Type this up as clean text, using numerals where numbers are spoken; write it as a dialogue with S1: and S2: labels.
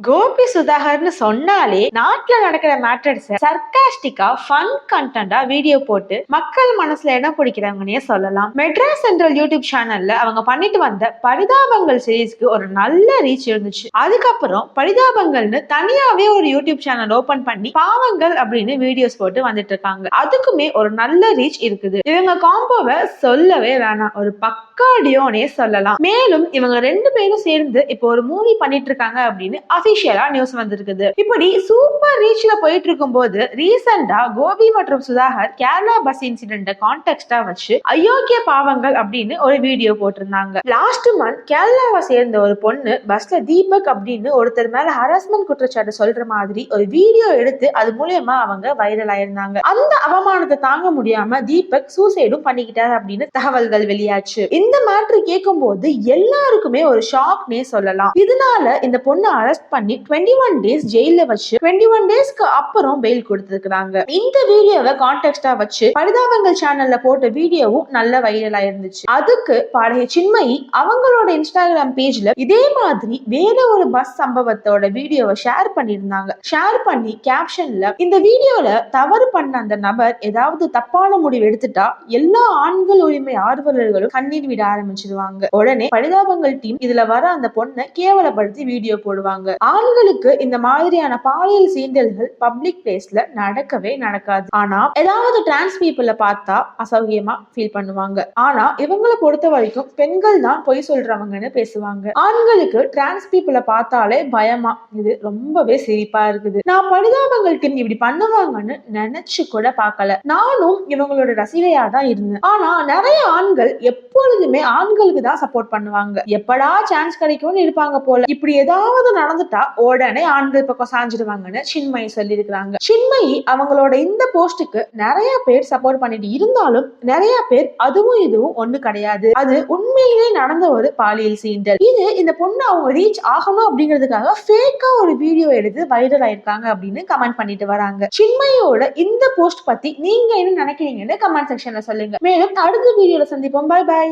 S1: கோபி சுதாகர்னு சொன்னாலே நாட்டுல நடக்கிற மேட்டர்ஸ் சர்காஸ்டிக்கா ஃபன் கண்டென்ட்டா வீடியோ போட்டு மக்கள் மனசுல இடம் பிடிக்கிறாங்கன்னே சொல்லலாம். மெட்ராஸ் சென்ட்ரல் யூடியூப் சேனல்ல அவங்க பண்ணிட்டு வந்த பரிதாபங்கள் சீரீஸ்க்கு ஒரு நல்ல ரீச் இருந்துச்சு. அதுக்கப்புறம் பரிதாபங்கள்னு தனியாவே ஒரு யூடியூப் சேனல் ஓபன் பண்ணி பாவங்கள் அப்படின்னு வீடியோஸ் போட்டு வந்துட்டு இருக்காங்க. அதுக்குமே ஒரு நல்ல ரீச் இருக்குது. இவங்க காம்போவை சொல்லவே வேணாம், ஒரு பக்காடியோனே சொல்லலாம். மேலும் இவங்க ரெண்டு பேரும் சேர்ந்து இப்போ ஒரு மூவி பண்ணிட்டு இருக்காங்க அப்படின்னு அபிஷியலா நியூஸ் வந்திருக்குது. இப்படி சூப்பர் ரீச்ல போயிட்டு இருக்கும் போது ரீசெண்டா கோபி மற்றும் சுதாகர் கேரளா பஸ் இன்சிடென்ட் கான்டெக்ஸ்டா வச்சு அயோக்கிய பாவங்கள் அப்படின்னு ஒரு வீடியோ போட்டிருந்தாங்க. லாஸ்ட் மந்த் கேரளாவை சேர்ந்த ஒரு பொண்ணு பஸ்ல தீபக் அப்படின்னு ஒருத்தர் மேல ஹராஸ்மெண்ட் குற்றச்சாட்டு சொல்ற மாதிரி ஒரு வீடியோ எடுத்து அது மூலமா அவங்க வைரல் ஆயிருந்தாங்க. அந்த அவமானத்தை தாங்க முடியாம தீபக் சூசைடும் பண்ணிக்கிட்டாரு அப்படின்னு தகவல்கள் வெளியாச்சு. இந்த மேட்ரு கேட்கும் போது எல்லாருக்குமே ஒரு ஷாக்னே சொல்லலாம். இதனால இந்த பொண்ணு அரெஸ்ட் பண்ணி 21 டேஸ் ஜெயில வச்சு 21 டேஸ்க்கு அப்புறம் பெயில் கொடுத்திருக்காங்க. இந்த வீடியோவை கான்டெக்ஸ்டா வச்சு பரிதாபங்கள் சேனல்ல போட்ட வீடியோவும் நல்ல வைரலா இருந்துச்சு. அதுக்கு பாடகி சின்மயி அவங்களோட இன்ஸ்டாகிராம் பேஜ்ல இதே மாதிரி வேற ஒரு பஸ் சம்பவத்தோட வீடியோவை ஷேர் பண்ணிருந்தாங்க. ஷேர் பண்ணி கேப்ஷன்ல இந்த வீடியோல தவறு பண்ண அந்த நபர் ஏதாவது தப்பான முடிவு எடுத்துட்டா எல்லா ஆண்கள் உரிமை ஆர்வலர்களும் கண்ணீர் விட ஆரம்பிச்சிருவாங்க. உடனே பரிதாபங்கள் டீம் இதுல வர அந்த பொண்ணை கேவலப்படுத்தி வீடியோ போடுவாங்க. ஆண்களுக்கு இந்த மாதிரியான பாலியல் சீண்டல்கள் பப்ளிக் பிளேஸ்ல நடக்கவே நடக்காது. ஆனா ஏதாவது டிரான்ஸ் பீப்புள பார்த்தா அசௌகியமா ஃபீல் பண்ணுவாங்க. ஆனா இவங்களை பொறுத்த வரைக்கும் பெண்கள் தான் பொய் சொல்றவங்கன்னு பேசுவாங்க. ஆண்களுக்கு டிரான்ஸ் பீப்புள பார்த்தாலே பயமா. இது ரொம்பவே சிரிப்பா இருக்குது. நான் பரிதாபங்கள் டீம் இப்படி பண்ணுவாங்கன்னு நினைச்சு கூட பார்க்கல. நானும் இவங்களோட ரசிகையா தான் இருந்தேன். ஆனா நிறைய ஆண்கள் எப்பொழுதுமே ஆண்களுக்கு தான் சப்போர்ட் பண்ணுவாங்க. எப்படா சான்ஸ் கிடைக்கும்னு இருப்பாங்க போல. இப்படி ஏதாவது நடந்துட்டா உடனே ஆண்கள் பக்கம் சாஞ்சிடுவாங்கன்னு சின்மயி சொல்லி இருக்கிறாங்க. சின்மயி அவங்களோட இந்த போஸ்டுக்கு நிறைய பேர் சப்போர்ட் பண்ணிட்டு இருந்தாலும் நிறைய பேர் அதுவும் இதுவும் ஒண்ணு கிடையாது, அது உண்மையிலே நடந்த ஒரு பாலியல் சீண்டல், இது இந்த பொண்ணு அவங்க ரீச் ஆகணும் அப்படிங்கிறதுக்காக ஃபேக்கா ஒரு வீடியோ எடுத்து வைரல் ஆயிருக்காங்க அப்படின்னு கமெண்ட் பண்ணிட்டு வராங்க. சின்மயோட இந்த போஸ்ட் பத்தி நீங்க என்ன நினைக்கிறீங்கன்னு கமெண்ட் செக்ஷன்ல சொல்லுங்க. மேலும் அடுத்த வீடியோல சந்திப்போம். பாய் பாய்.